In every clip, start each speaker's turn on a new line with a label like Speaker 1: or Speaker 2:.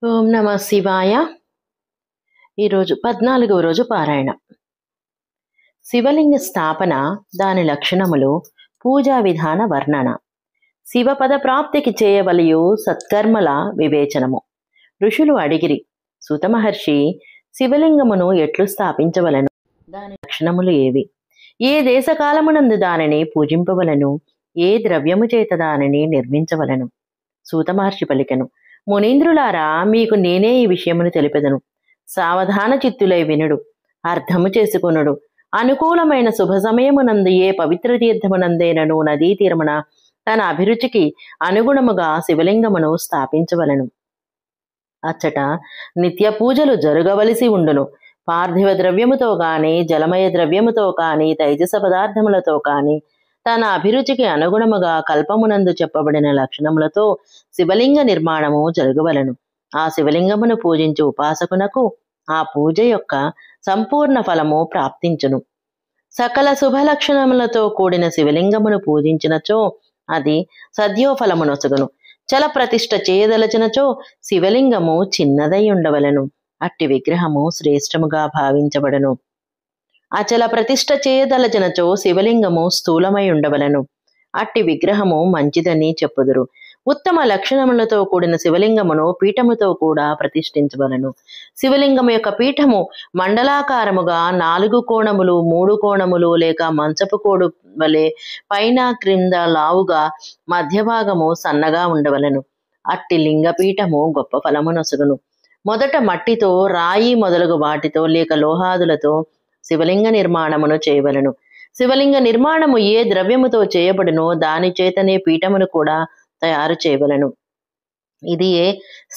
Speaker 1: ఓం నమ శివాయ. ఈరోజు 14వ రోజు పారాయణ. శివలింగ స్థాపన, దాని లక్షణములు, పూజా విధాన వర్ణన. శివపద ప్రాప్తికి చేయవలయు సత్కర్మల వివేచనము. ఋషులు అడిగిరి, సూత మహర్షి, శివలింగమును ఎట్లు స్థాపించవలను, దాని లక్షణములు ఏవి, ఏ దేశకాలమునందు దానిని పూజింపవలను, ఏ ద్రవ్యము చేత దానిని నిర్మించవలను? సూత మహర్షి పలికెను, మునీంద్రులారా, మీకు నేనే ఈ విషయమును తెలిపెదను. సావధాన చిత్తులై వినుడు, అర్థము చేసుకొనుడు. అనుకూలమైన శుభ సమయమునందు ఏ పవిత్ర తీర్థమునందేనను నదీ తీరమున తన అభిరుచికి అనుగుణముగా శివలింగమును స్థాపించవలను. అచ్చట నిత్య పూజలు జరుగవలసి ఉండును. పార్థివ ద్రవ్యముతో కాని, జలమయ ద్రవ్యముతో కాని, తైజస పదార్థములతో కాని, తన అభిరుచికి అనుగుణముగా కల్పమునందు చెప్పబడిన లక్షణములతో శివలింగ నిర్మాణము జరగవలను. ఆ శివలింగమును పూజించు ఉపాసకునకు ఆ పూజ యొక్క సంపూర్ణ ఫలము ప్రాప్తించును. సకల శుభ లక్షణములతో కూడిన శివలింగమును పూజించినచో అది సద్యోఫలమునొసగును. చల ప్రతిష్ఠ చేయదలచినచో శివలింగము చిన్నదై ఉండవలను. అట్టి విగ్రహము శ్రేష్టముగా భావించబడను. అచల ప్రతిష్ఠ చేయదలచినచో శివలింగము స్థూలమై ఉండవలను. అట్టి విగ్రహము మంచిదని చెప్పుదురు. ఉత్తమ లక్షణములతో కూడిన శివలింగమును పీఠముతో కూడా ప్రతిష్ఠించవలను. శివలింగము యొక్క పీఠము మండలాకారముగా 4 కోణములు, 3 కోణములు లేక మంచపు కోడు వలె పైన క్రింద లావుగా, మధ్యభాగము సన్నగా ఉండవలను. అట్టి లింగపీఠము గొప్ప ఫలమునొసగును. మొదట మట్టితో, రాయి మొదలగు వాటితో లేక లోహాదులతో శివలింగ నిర్మాణమును చేయవలను. శివలింగ నిర్మాణము ఏ ద్రవ్యముతో చేయబడునో దాని చేతనే పీఠమును కూడా తయారు చేయవలను. ఇది ఏ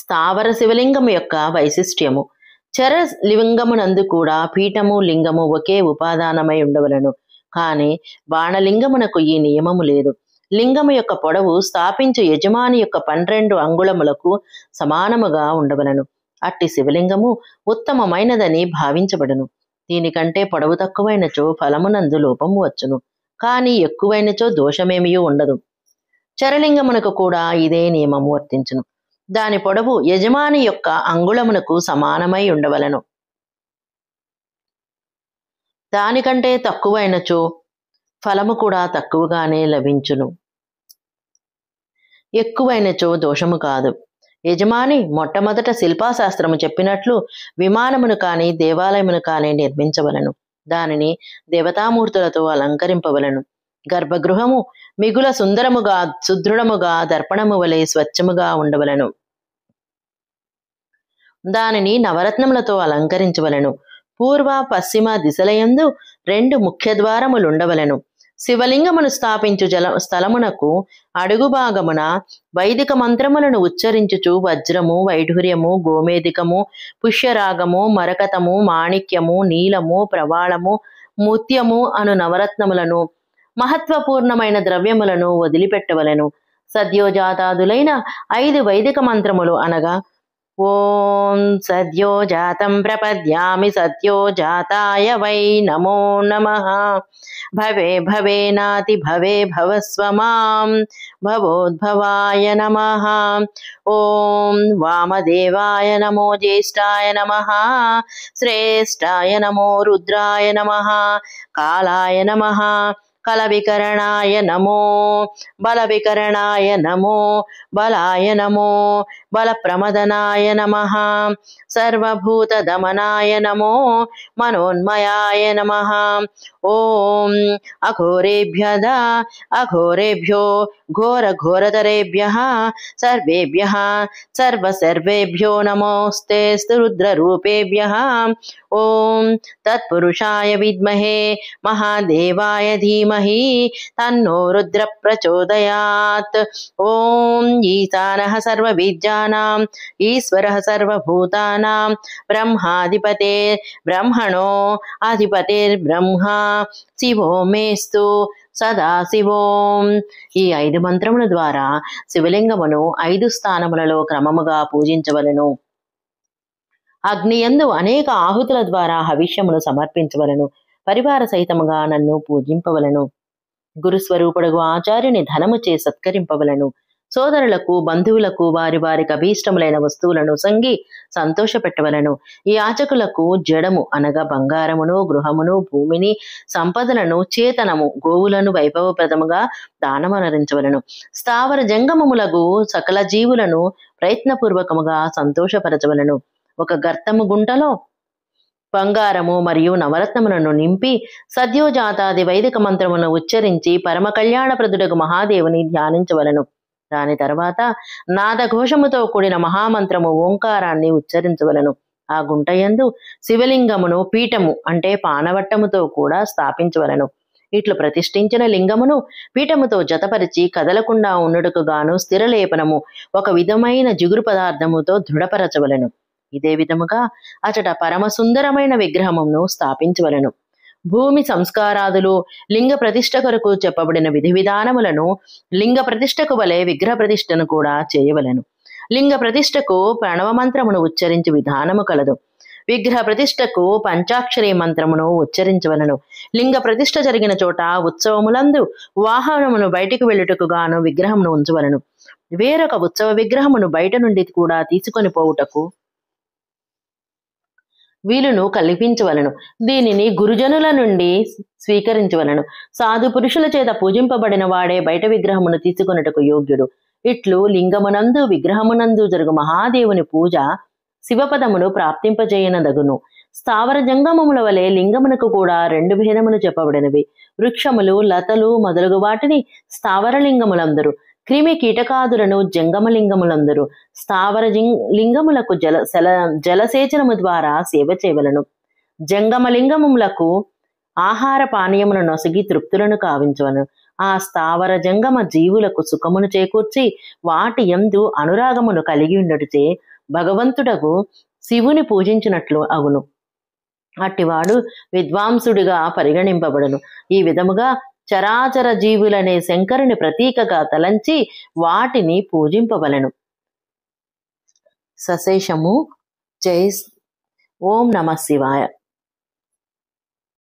Speaker 1: స్థావర శివలింగము యొక్క వైశిష్ట్యము. చర లింగమునందు కూడా పీఠము, లింగము ఒకే ఉపాదానమై ఉండవలను. కానీ బాణలింగమునకు ఈ నియమము లేదు. లింగము యొక్క పొడవు స్థాపించు యజమాని యొక్క 12 అంగుళములకు సమానముగా ఉండవలను. అట్టి శివలింగము ఉత్తమమైనదని భావించబడును. దీనికంటే పొడవు తక్కువైనచో ఫలమునందు లోపము వచ్చును. కానీ ఎక్కువైనచో దోషమేమీ ఉండదు. చరలింగమునకు కూడా ఇదే నియమము వర్తించును. దాని పొడవు యజమాని యొక్క అంగుళమునకు సమానమై ఉండవలను. దానికంటే తక్కువైనచో ఫలము కూడా తక్కువగానే లభించును. ఎక్కువైనచో దోషము కాదు. యజమాని మొట్టమొదట శిల్పాశాస్త్రము చెప్పినట్లు విమానమును కాని, దేవాలయమును కాని నిర్మించవలను. దానిని దేవతామూర్తులతో అలంకరింపవలను. గర్భగృహము మిగుల సుందరముగా, సుదృఢముగా, దర్పణము వలె స్వచ్ఛముగా ఉండవలను. దానిని నవరత్నములతో అలంకరించవలను. పూర్వ, పశ్చిమ దిశలయందు 2 ముఖ్య ద్వారములుండవలను. శివలింగమును స్థాపించు స్థలమునకు అడుగు భాగమున వైదిక మంత్రములను ఉచ్చరించుచు వజ్రము, వైఢూర్యము, గోమేధికము, పుష్యరాగము, మరకతము, మాణిక్యము, నీలము, ప్రవాళము, ముత్యము అను నవరత్నములను, మహత్వపూర్ణమైన ద్రవ్యములను వదిలిపెట్టవలను. సద్యోజాతాదులైన 5 వైదిక మంత్రములు అనగా ఓం సద్యోజాతం ప్రపద్యామి సద్యోజాతాయ వై నమో నమః, భవే భవేనాతి భవే భవస్వ మాం భవోద్భవాయ నమః, ఓం వామదేవాయ నమో జ్యేష్ఠాయ నమః, శ్రేష్ఠాయ నమో రుద్రాయ నమః, కాలాయ నమః, కలవికరణాయ నమో, బలవికరణాయ నమో, బలాయ నమో, బలప్రమదనాయ నమః, సర్వభూత దమనాయ నమో, మనోన్మయాయ నమః, ఓం అఘోరేభ్యో ఘోరఘోరతరేభ్యః సర్వేభ్యః సర్వసర్వేభ్యో నమోస్తేస్తు రుద్రరూపేభ్యః, ఓం తత్పురుషాయ విద్మహే మహాదేవాయ ధీమహి తన్నో రుద్ర ప్రచోదయాత్, ఓం ఈశానః సర్వవిద్యానాం ఈశ్వరః సర్వభూతానాం బ్రహ్మాధిపతే బ్రహ్మణో అధిపతిర్బ్రహ్మ శివో మేస్తు సదాశివోం. ఈ 5 మంత్రముల ద్వారా శివలింగమును 5 స్థానములలో క్రమముగా పూజించవలను. అగ్నియందు అనేక ఆహుతుల ద్వారా హవిష్యమును సమర్పించవలను. పరివార సహితముగా నన్ను పూజింపవలను. గురుస్వరూపుడగు ఆచార్యుని ధనముచే సత్కరింపవలను. సోదరులకు బంధువులకు వారి వారికి అభీష్టములైన వస్తువులను సంగి సంతోషపెట్టవలను. ఈ యాచకులకు జడము అనగా బంగారమును, గృహమును, భూమిని, సంపదలను, చేతనము, గోవులను వైభవప్రదముగా దానమనరించవలను. స్థావర జంగమములగు సకల జీవులను ప్రయత్నపూర్వకముగా సంతోషపరచవలను. ఒక గర్తము గుంటలో బంగారము మరియు నవరత్నములను నింపి సద్యోజాతాది వైదిక మంత్రమును ఉచ్చరించి పరమ కళ్యాణప్రదుడగు మహాదేవుని ధ్యానించవలను. దాని తర్వాత నాదఘోషముతో కూడిన మహామంత్రము ఓంకారాన్ని ఉచ్చరించవలను. ఆ గుంటయందు శివలింగమును పీఠము అంటే పానవట్టముతో కూడా స్థాపించవలను. ఇట్లు ప్రతిష్ఠించిన లింగమును పీఠముతో జతపరిచి కదలకుండా ఉండుటకు గాను స్థిరలేపనము ఒక విధమైన జిగురు పదార్థముతో దృఢపరచవలను. ఇదే విధముగా అచట పరమసుందరమైన విగ్రహమును స్థాపించవలను. భూమి సంస్కారాదులు లింగ ప్రతిష్ఠ కొరకు చెప్పబడిన విధి విధానములను లింగ ప్రతిష్ఠకు వలె విగ్రహ ప్రతిష్ఠను కూడా చేయవలను. లింగ ప్రతిష్ఠకు ప్రణవ మంత్రమును ఉచ్చరించి విధానము కలదు. విగ్రహ ప్రతిష్ఠకు పంచాక్షరి మంత్రమును ఉచ్చరించవలను. లింగ ప్రతిష్ఠ జరిగిన చోట ఉత్సవములందు వాహనమును బయటికి వెళ్ళుటకు గాను విగ్రహమును ఉంచవలను. వేరొక ఉత్సవ విగ్రహమును బయట నుండి కూడా తీసుకొని పోవుటకు వీలును కల్పించవలను. దీనిని గురుజనుల నుండి స్వీకరించవలను. సాధు పురుషుల చేత పూజింపబడిన వాడే బయట విగ్రహమును తీసుకొనుటకు యోగ్యుడు. ఇట్లు లింగమునందు విగ్రహమునందు జరుగు మహాదేవుని పూజ శివపదమును ప్రాప్తింపజేయనదగును. స్థావర జంగమముల వలె లింగమునకు కూడా రెండు భేదములు చెప్పబడినవి. వృక్షములు, లతలు మొదలగు వాటిని స్థావర లింగములందరు, క్రిమి కీటకాదులను జంగమలింగములందరూ. స్థావర లింగములకు జలసేచనము ద్వారా సేవ చేయవలను. జంగమలింగములకు ఆహార పానీయమును నొసగి తృప్తులను కావించవలను. ఆ స్థావర జంగమ జీవులకు సుఖమును చేకూర్చి వాటి యందు అనురాగమును కలిగి ఉండటచే భగవంతుడగు శివుని పూజించినట్లు అగును. అట్టివాడు విద్వాంసుడిగా పరిగణింపబడును. ఈ విధముగా చరాచర జీవులనే శంకరుని ప్రతీకగా తలంచి వాటిని పూజింపవలను. సశేషము. జై ఓం నమః శివాయ.